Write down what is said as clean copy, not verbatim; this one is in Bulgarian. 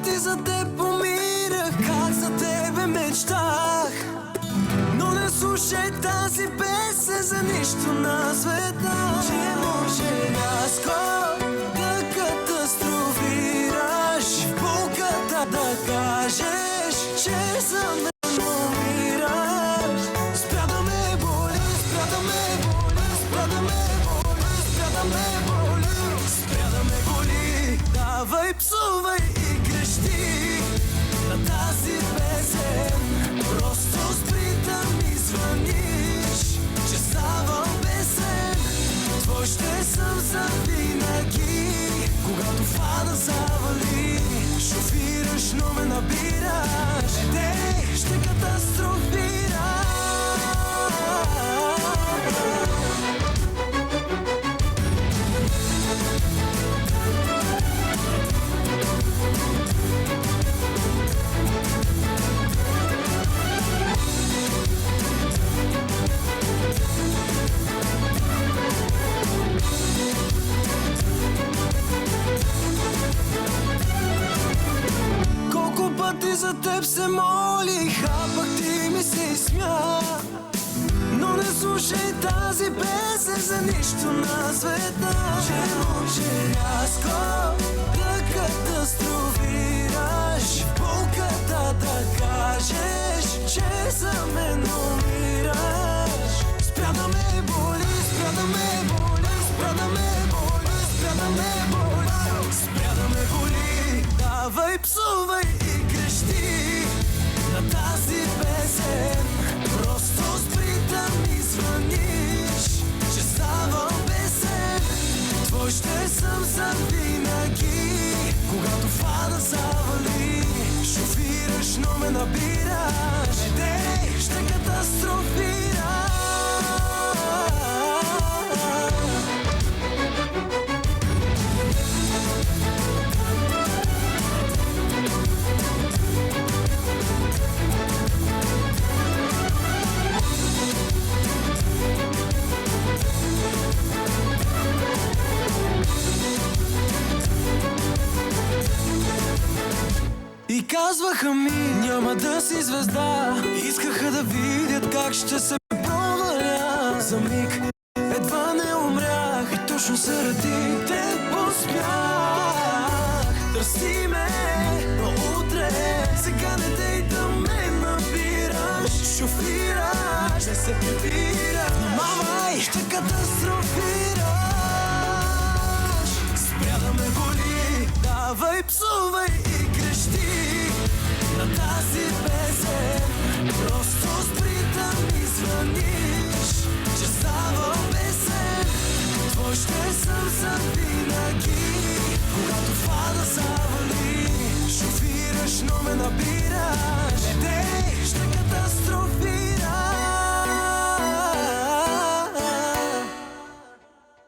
пъти за теб помирах, как за тебе мечтах. Но не слушай тази песен за нищо на света. Че може рязко да катастрофираш, в болката да кажеш, че за мен умираш. Спря да ме боли, спря да ме боли, спря да ме боли, спря да ме боли, спря да ме боли. Давай, псувай и крещи на тази песен. Просто спри да ми звъниш, че ставам песен. Твой ще съм завинаги, когато фана завали. Шофираш, но ме набираш, не, ще катастрофираш. Колко пъти за теб се молих, а пък ти ми се смя. Но не слушай тази песен за нищо на света. Че може рязко да катастрофираш, в болката да кажеш, че за мен умираш. Спря да ме боли, спря да ме боли, спря да ме боли, спря да ме боли, спря да ме боли. Давай, псувай и крещи на тази песен. Просто спри да ми звъниш, че ставам песен. Твой ще съм завинаги, когато фана завали. Шофираш, но ме набираш, не, ще катастрофираш. И казваха ми, няма да си звезда. Искаха да видят как ще се проваля. За миг едва не умрях и точно заради те поспях. Търси ме, но утре сега не дей да ме набираш. Шофираш, не се прибираш. Внимавай, ще катастрофираш. Спря да ме боли, давай, псувай и крещи на тази песен. Просто спри да ми звъниш, че ставам песен. Твой ще съм завинаги,